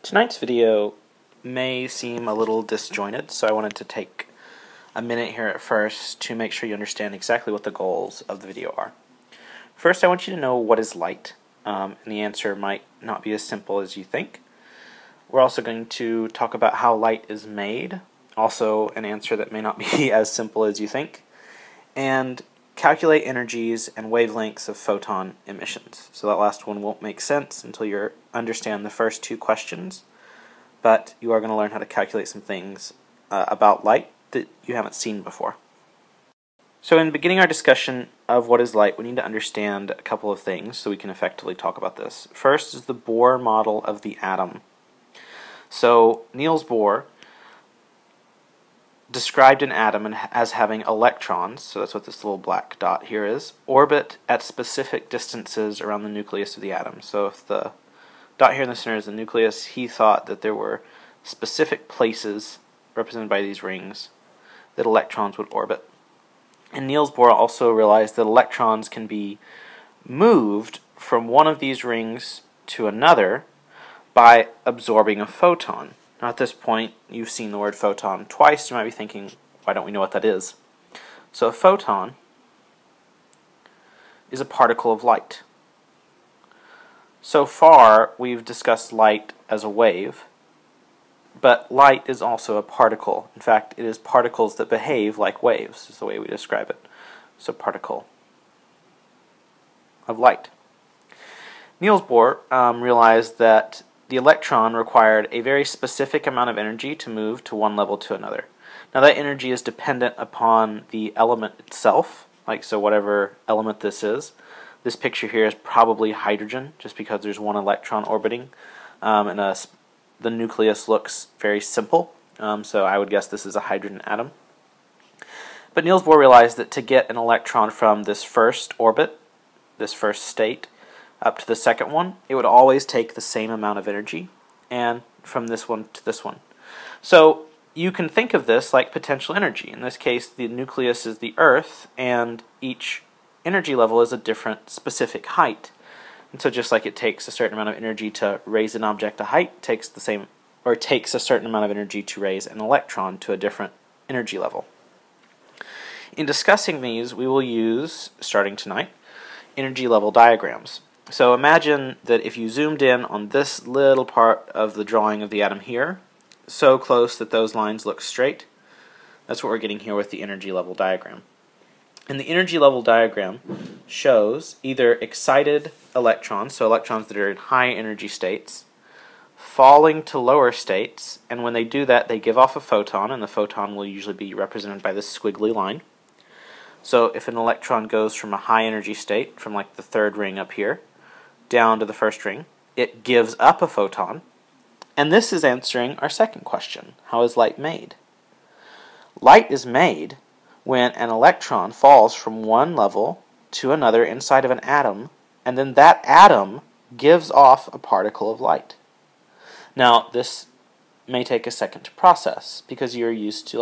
Tonight's video may seem a little disjointed, so I wanted to take a minute here at first to make sure you understand exactly what the goals of the video are. First, I want you to know what is light, and the answer might not be as simple as you think. We're also going to talk about how light is made, also an answer that may not be as simple as you think, and calculate energies and wavelengths of photon emissions. So that last one won't make sense until you understand the first two questions, but you are going to learn how to calculate some things about light that you haven't seen before. So in beginning our discussion of what is light, we need to understand a couple of things so we can effectively talk about this. First is the Bohr model of the atom. So Niels Bohr described an atom as having electrons, so that's what this little black dot here is, orbit at specific distances around the nucleus of the atom. So if the dot here in the center is the nucleus, he thought that there were specific places represented by these rings that electrons would orbit. And Niels Bohr also realized that electrons can be moved from one of these rings to another by absorbing a photon. Now at this point, you've seen the word photon twice. You might be thinking, why don't we know what that is? So a photon is a particle of light. So far, we've discussed light as a wave, but light is also a particle. In fact, it is particles that behave like waves, is the way we describe it. So particle of light. Niels Bohr realized that the electron required a very specific amount of energy to move to one level to another. Now that energy is dependent upon the element itself, so whatever element this is. This picture here is probably hydrogen, just because there's one electron orbiting, and the nucleus looks very simple, so I would guess this is a hydrogen atom. But Niels Bohr realized that to get an electron from this first orbit, this first state, up to the second one, it would always take the same amount of energy, and from this one to this one. So you can think of this like potential energy. In this case, the nucleus is the Earth, and each energy level is a different specific height. And so just like it takes a certain amount of energy to raise an object to height, takes a certain amount of energy to raise an electron to a different energy level. In discussing these, we will use, starting tonight, energy level diagrams. So imagine that if you zoomed in on this little part of the drawing of the atom here, so close that those lines look straight, that's what we're getting here with the energy level diagram. And the energy level diagram shows either excited electrons, so electrons that are in high energy states, falling to lower states, and when they do that they give off a photon, and the photon will usually be represented by this squiggly line. So if an electron goes from a high energy state, from like the third ring up here, down to the first ring, it gives up a photon, and this is answering our second question: how is light made? Light is made when an electron falls from one level to another inside of an atom, and then that atom gives off a particle of light. Now this may take a second to process because you're used to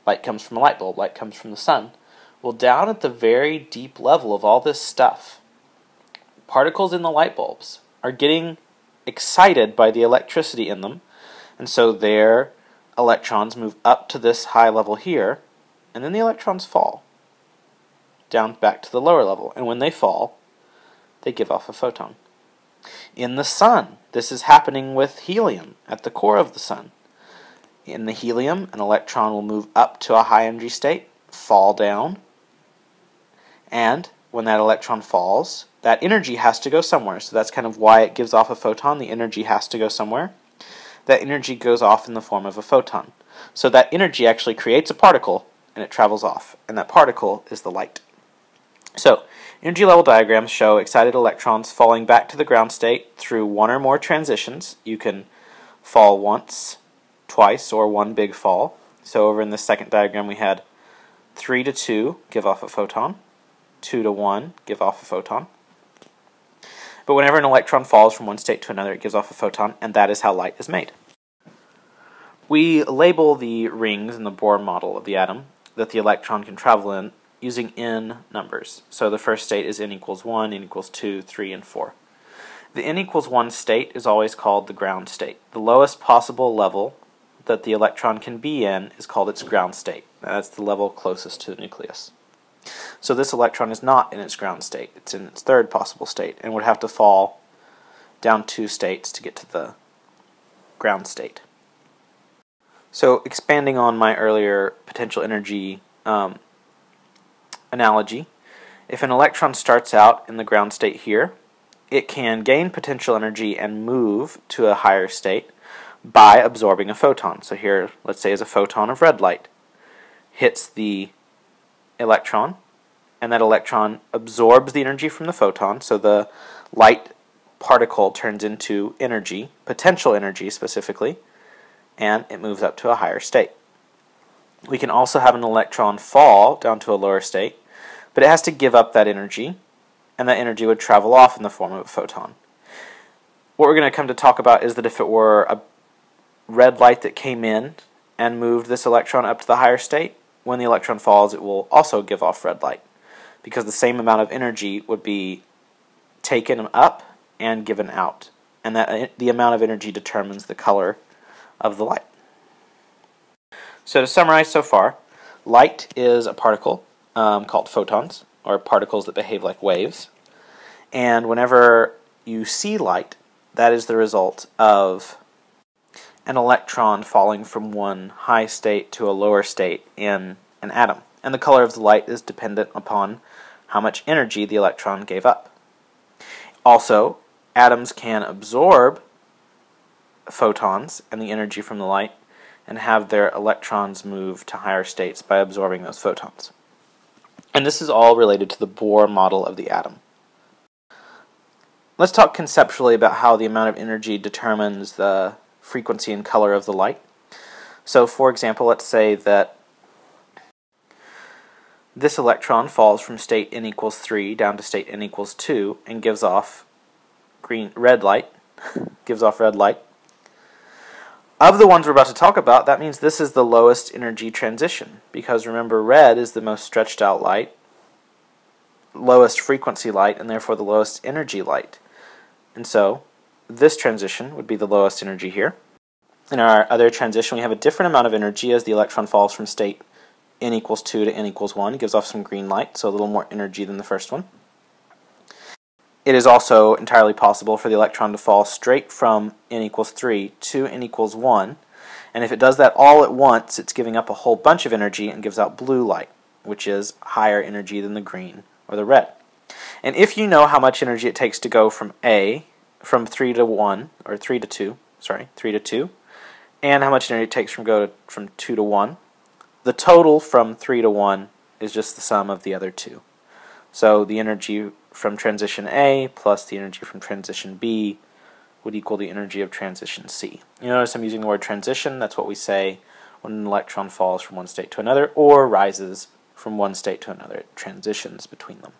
light comes from a light bulb, light comes from the sun. Well, down at the very deep level of all this stuff, particles in the light bulbs are getting excited by the electricity in them, and so their electrons move up to this high level here, and then the electrons fall down back to the lower level, and when they fall, they give off a photon. In the sun, this is happening with helium at the core of the sun. In the helium, an electron will move up to a high energy state, fall down, and when that electron falls, that energy has to go somewhere. So that's kind of why it gives off a photon. The energy has to go somewhere. That energy goes off in the form of a photon. So that energy actually creates a particle, and it travels off. And that particle is the light. So energy level diagrams show excited electrons falling back to the ground state through one or more transitions. You can fall once, twice, or one big fall. So over in this second diagram we had 3 to 2 give off a photon, 2 to 1 give off a photon. But whenever an electron falls from one state to another, it gives off a photon, and that is how light is made. We label the rings in the Bohr model of the atom that the electron can travel in using n numbers. So the first state is n equals 1, n equals 2, 3, and 4. The n equals 1 state is always called the ground state. The lowest possible level that the electron can be in is called its ground state. That's the level closest to the nucleus. So this electron is not in its ground state. It's in its third possible state and would have to fall down 2 states to get to the ground state. So expanding on my earlier potential energy analogy, if an electron starts out in the ground state here, it can gain potential energy and move to a higher state by absorbing a photon. So here, let's say, is a photon of red light. Hits the electron, and that electron absorbs the energy from the photon, so the light particle turns into energy, potential energy specifically, and it moves up to a higher state. We can also have an electron fall down to a lower state, but it has to give up that energy, and that energy would travel off in the form of a photon. What we're going to come to talk about is that if it were a red light that came in and moved this electron up to the higher state, when the electron falls, it will also give off red light, because the same amount of energy would be taken up and given out, and that the amount of energy determines the color of the light. So to summarize so far, light is a particle called photons, or particles that behave like waves, and whenever you see light, that is the result of an electron falling from one high state to a lower state in an atom. And the color of the light is dependent upon how much energy the electron gave up. Also, atoms can absorb photons and the energy from the light and have their electrons move to higher states by absorbing those photons. And this is all related to the Bohr model of the atom. Let's talk conceptually about how the amount of energy determines the frequency and color of the light. So for example, let's say that this electron falls from state n equals 3 down to state n equals 2 and gives off red light. Of the ones we're about to talk about, that means this is the lowest energy transition, because remember, red is the most stretched out light, lowest frequency light, and therefore the lowest energy light. And so this transition would be the lowest energy here. In our other transition, we have a different amount of energy as the electron falls from state n equals 2 to n equals 1. It gives off some green light, so a little more energy than the first one. It is also entirely possible for the electron to fall straight from n equals 3 to n equals 1, and if it does that all at once, it's giving up a whole bunch of energy and gives out blue light, which is higher energy than the green or the red. And if you know how much energy it takes to go from 3 to 1, or 3 to 2, and how much energy it takes from 2 to 1, the total from 3 to 1 is just the sum of the other two. So the energy from transition A plus the energy from transition B would equal the energy of transition C. You notice I'm using the word transition. That's what we say when an electron falls from one state to another or rises from one state to another. It transitions between them.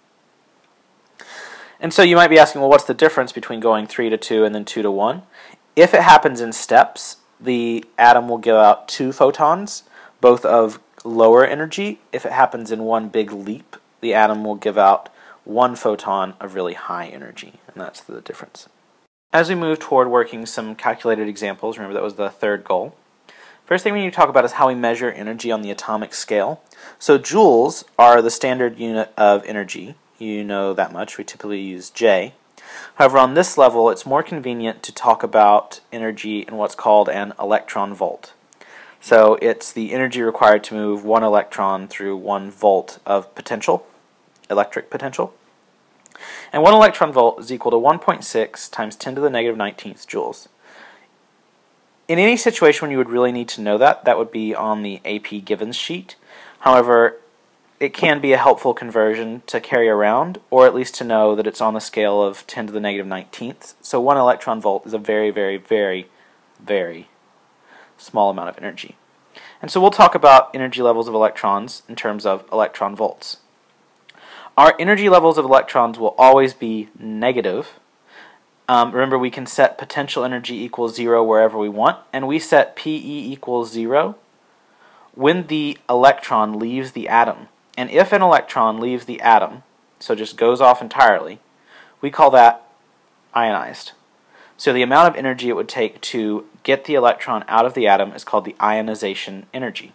And so you might be asking, well, what's the difference between going 3 to 2 and then 2 to 1? If it happens in steps, the atom will give out 2 photons, both of lower energy. If it happens in one big leap, the atom will give out 1 photon of really high energy, and that's the difference. As we move toward working some calculated examples, remember that was the third goal, first thing we need to talk about is how we measure energy on the atomic scale. So joules are the standard unit of energy. You know that much. We typically use J. However, on this level, it's more convenient to talk about energy in what's called an electron volt. So it's the energy required to move 1 electron through 1 volt of potential, electric potential. And 1 electron volt is equal to 1.6 times 10 to the negative 19th joules. In any situation when you would really need to know that, that would be on the AP Givens sheet. However, it can be a helpful conversion to carry around, or at least to know that it's on the scale of 10 to the negative 19th. So 1 electron volt is a very, very, very, very small amount of energy. And so we'll talk about energy levels of electrons in terms of electron volts. Our energy levels of electrons will always be negative. Remember, we can set potential energy equals 0 wherever we want, and we set PE equals 0 when the electron leaves the atom. And if an electron leaves the atom, so just goes off entirely, we call that ionized. So the amount of energy it would take to get the electron out of the atom is called the ionization energy.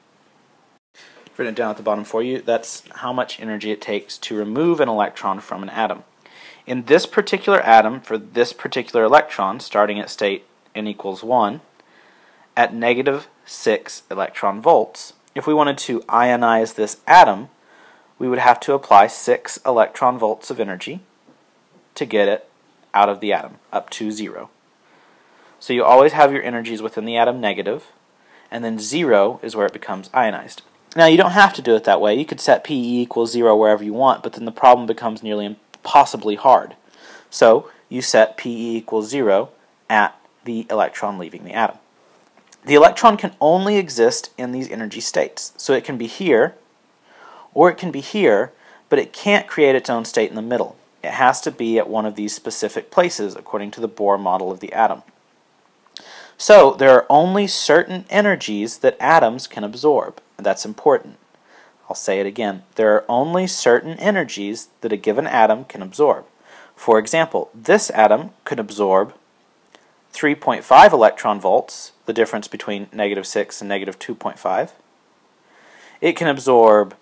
I've written it down at the bottom for you. That's how much energy it takes to remove an electron from an atom. In this particular atom, for this particular electron, starting at state n equals 1, at -6 electron volts, if we wanted to ionize this atom, we would have to apply 6 electron volts of energy to get it out of the atom, up to 0. So you always have your energies within the atom negative, and then 0 is where it becomes ionized. Now you don't have to do it that way. You could set PE equals 0 wherever you want, but then the problem becomes nearly impossibly hard. So you set PE equals 0 at the electron leaving the atom. The electron can only exist in these energy states. So it can be here, or it can be here, but it can't create its own state in the middle. It has to be at one of these specific places according to the Bohr model of the atom. So there are only certain energies that atoms can absorb. That's important. I'll say it again. There are only certain energies that a given atom can absorb. For example, this atom could absorb 3.5 electron volts, the difference between -6 and -2.5. It can absorb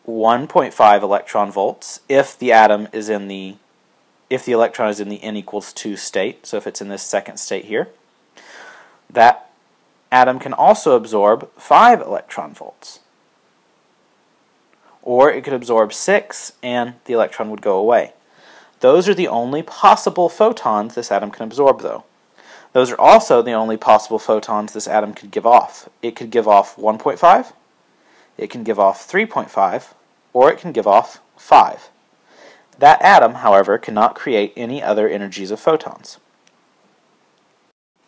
1.5 electron volts if the electron is in the n equals 2 state, so if it's in this second state here. That atom can also absorb 5 electron volts. Or it could absorb 6 and the electron would go away. Those are the only possible photons this atom can absorb, though. Those are also the only possible photons this atom could give off. It could give off 1.5, it can give off 3.5, or it can give off 5. That atom, however, cannot create any other energies of photons.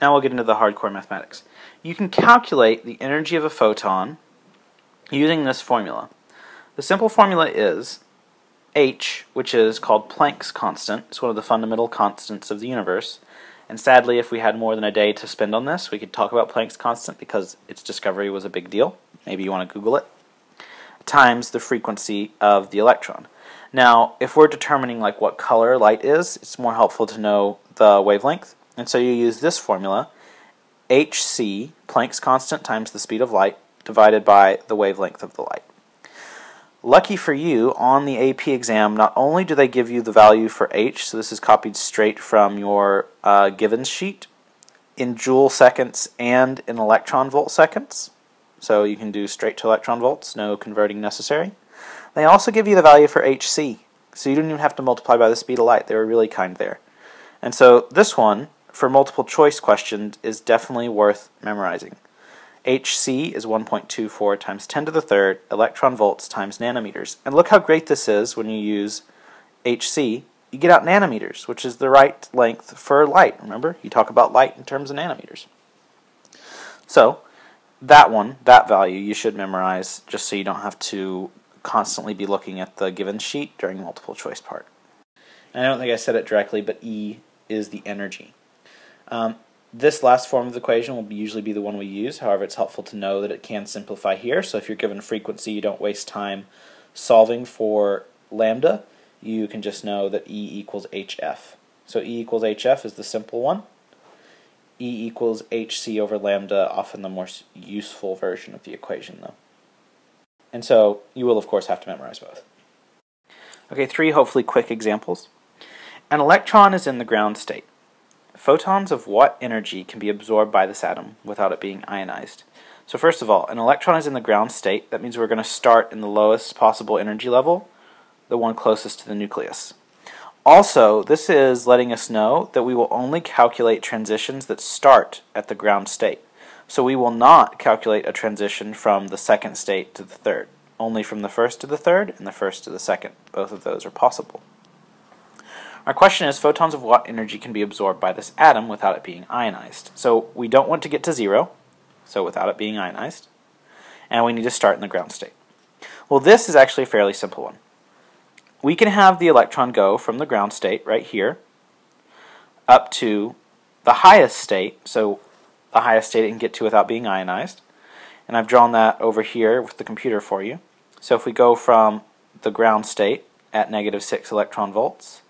Now we'll get into the hardcore mathematics. You can calculate the energy of a photon using this formula. The simple formula is H, which is called Planck's constant. It's one of the fundamental constants of the universe. And sadly, if we had more than a day to spend on this, we could talk about Planck's constant because its discovery was a big deal. Maybe you want to Google it. Times the frequency of the electron. Now, if we're determining like what color light is, it's more helpful to know the wavelength. And so you use this formula, hc, Planck's constant times the speed of light, divided by the wavelength of the light. Lucky for you, on the AP exam, not only do they give you the value for H, so this is copied straight from your Givens sheet, in joule seconds and in electron volt seconds, so you can do straight to electron volts, no converting necessary. They also give you the value for Hc, so you don't even have to multiply by the speed of light. They were really kind there. And so this one, for multiple choice questions, is definitely worth memorizing. Hc is 1.24 times 10 to the third electron volts times nanometers. And look how great this is when you use Hc. You get out nanometers, which is the right length for light. Remember, you talk about light in terms of nanometers. So that one, that value, you should memorize just so you don't have to constantly be looking at the given sheet during multiple choice part. And I don't think I said it directly, but E is the energy. This last form of the equation will usually be the one we use. However, it's helpful to know that it can simplify here. So if you're given frequency, you don't waste time solving for lambda. You can just know that E equals HF. So E equals HF is the simple one. E equals HC over lambda, often the more useful version of the equation, though. And so you will, of course, have to memorize both. Okay, 3 hopefully quick examples. An electron is in the ground state. Photons of what energy can be absorbed by this atom without it being ionized? So first of all, an electron is in the ground state. That means we're going to start in the lowest possible energy level, the one closest to the nucleus. Also, this is letting us know that we will only calculate transitions that start at the ground state. So we will not calculate a transition from the second state to the third, only from the first to the third and the first to the second. Both of those are possible. Our question is, photons of what energy can be absorbed by this atom without it being ionized? So we don't want to get to 0, so without it being ionized, and we need to start in the ground state. Well, this is actually a fairly simple one. We can have the electron go from the ground state right here up to the highest state, so the highest state it can get to without being ionized, and I've drawn that over here with the computer for you. So if we go from the ground state at -6 electron volts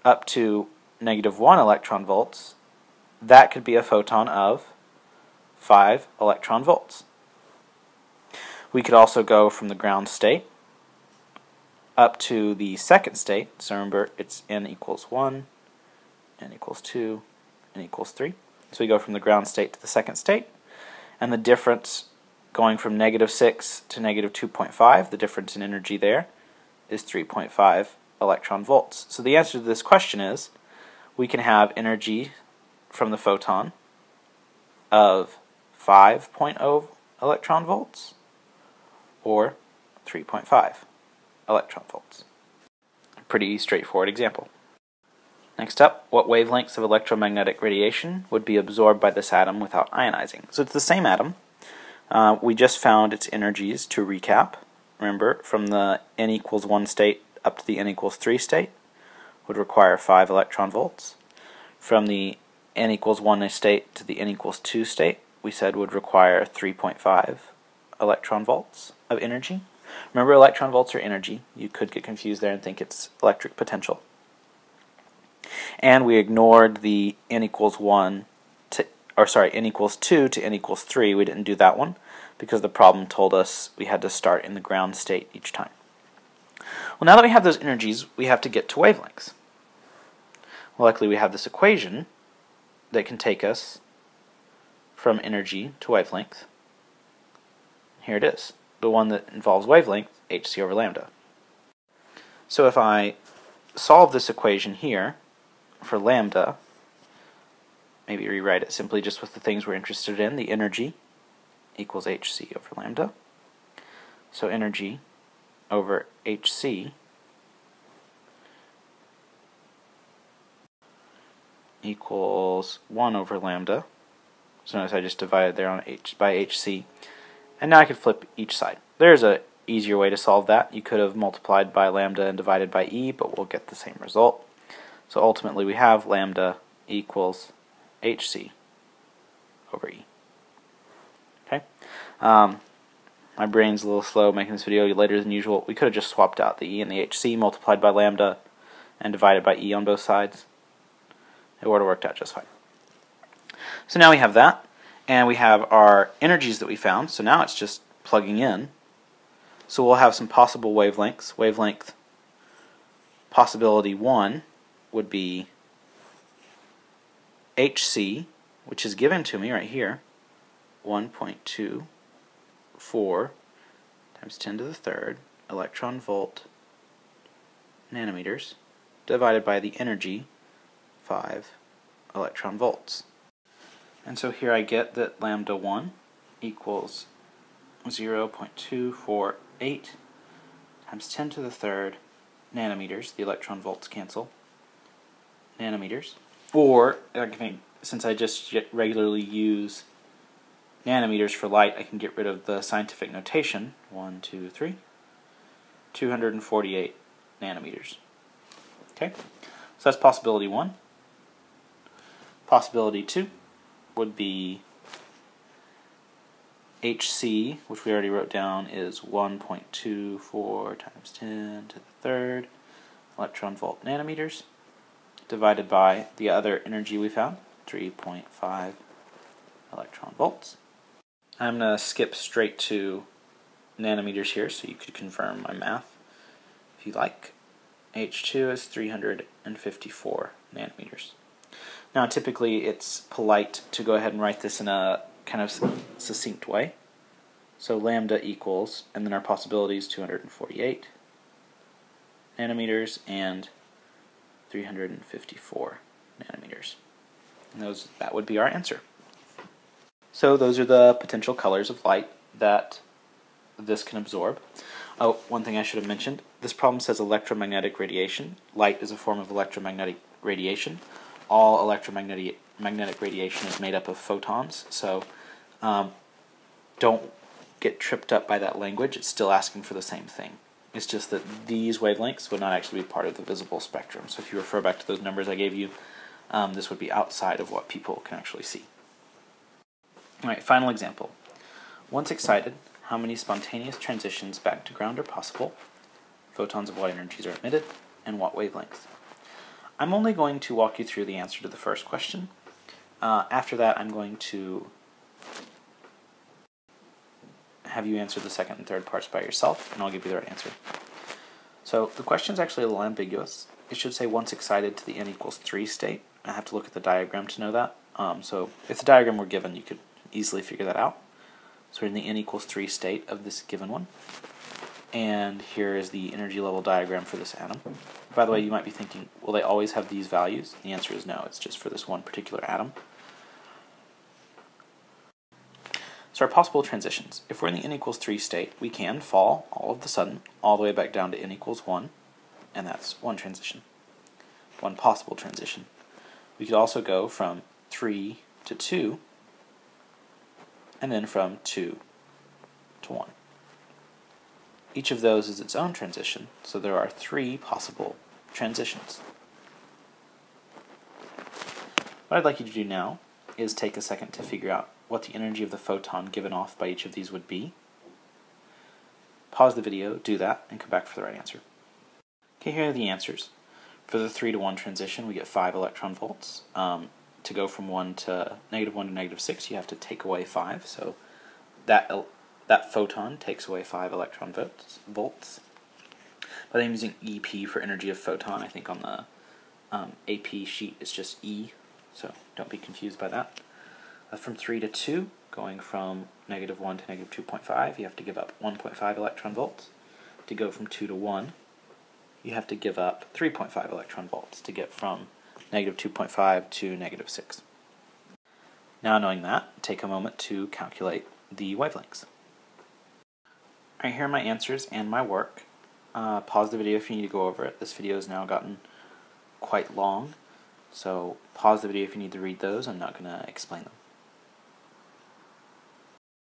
up to -1 electron volts, that could be a photon of 5 electron volts. We could also go from the ground state up to the second state. So remember, it's n equals 1, n equals 2, n equals 3. So we go from the ground state to the second state, and the difference going from -6 to -2.5, the difference in energy there, is 3.5 electron volts. So the answer to this question is, we can have energy from the photon of 5.0 electron volts or 3.5 electron volts. Pretty straightforward example. Next up, what wavelengths of electromagnetic radiation would be absorbed by this atom without ionizing? So it's the same atom. We just found its energies to recap. Remember, from the n equals 1 state up to the n equals 3 state would require 5 electron volts. From the n equals 1 state to the n equals 2 state, we said would require 3.5 electron volts of energy. Remember, electron volts are energy. You could get confused there and think it's electric potential. And we ignored the n equals 1 to, n equals 2 to n equals 3. We didn't do that one because the problem told us we had to start in the ground state each time. Well, now that we have those energies, we have to get to wavelengths. Well, luckily we have this equation that can take us from energy to wavelength. Here it is, the one that involves wavelength, hc over lambda. So if I solve this equation here for lambda, maybe rewrite it simply just with the things we're interested in, the energy equals hc over lambda. So energy over hc equals 1 over lambda. So notice I just divided there on by hc. And now I could flip each side. There's an easier way to solve that. You could have multiplied by lambda and divided by e, but we'll get the same result. So ultimately we have lambda equals hc over e. Okay. My brain's a little slow making this video later than usual. We could have just swapped out the e and the hc, multiplied by lambda, and divided by e on both sides. It would have worked out just fine. So now we have that, and we have our energies that we found, so now it's just plugging in. So we'll have some possible wavelengths. Wavelength possibility 1 would be hc, which is given to me right here, 1.24 times 10 to the third electron volt nanometers, divided by the energy, 5 electron volts. And so here I get that lambda 1 equals 0.248 times 10 to the third nanometers. The electron volts cancel. Nanometers. Or, I think, since I just regularly use nanometers for light, I can get rid of the scientific notation. 1, 2, 3. 248 nanometers. Okay? So that's possibility 1. Possibility 2 would be hc, which we already wrote down, is 1.24 times 10 to the third electron volt nanometers, divided by the other energy we found, 3.5 electron volts. I'm going to skip straight to nanometers here so you could confirm my math if you like. H2 is 354 nanometers. Now typically it's polite to go ahead and write this in a kind of succinct way. So lambda equals, and then our possibility is 248 nanometers and 354 nanometers. And that would be our answer. So those are the potential colors of light that this can absorb. Oh, one thing I should have mentioned, this problem says electromagnetic radiation. Light is a form of electromagnetic radiation. All electromagnetic radiation is made up of photons, so don't get tripped up by that language. It's still asking for the same thing. It's just that these wavelengths would not actually be part of the visible spectrum. So if you refer back to those numbers I gave you, this would be outside of what people can actually see. Alright, final example. Once excited, how many spontaneous transitions back to ground are possible? Photons of what energies are emitted, and what wavelength? I'm only going to walk you through the answer to the first question. After that, I'm going to have you answer the second and third parts by yourself, and I'll give you the right answer. So the question is actually a little ambiguous. It should say once excited to the n equals 3 state. I have to look at the diagram to know that. So if the diagram were given, you could easily figure that out. So we're in the n equals 3 state of this given one. And here is the energy level diagram for this atom. By the way, you might be thinking, will they always have these values? The answer is no, it's just for this one particular atom. So our possible transitions. If we're in the n equals 3 state, we can fall all of a sudden all the way back down to n equals 1, and that's one transition, one possible transition. We could also go from 3 to 2, and then from 2 to 1. Each of those is its own transition, so there are 3 possible transitions. What I'd like you to do now is take a second to figure out what the energy of the photon given off by each of these would be. Pause the video, do that, and come back for the right answer. Okay, here are the answers. For the 3 to 1 transition, we get 5 electron volts. To go from 1 to -6, you have to take away 5, so that photon takes away 5 electron volts. But I'm using EP for energy of photon. I think on the AP sheet it's just E, so don't be confused by that. From 3 to 2, going from -1 to -2.5, you have to give up 1.5 electron volts. To go from 2 to 1, you have to give up 3.5 electron volts to get from -2.5 to -6. Now knowing that, take a moment to calculate the wavelengths. Alright, here are my answers and my work. Pause the video if you need to go over it. This video has now gotten quite long, so pause the video if you need to read those. I'm not going to explain them.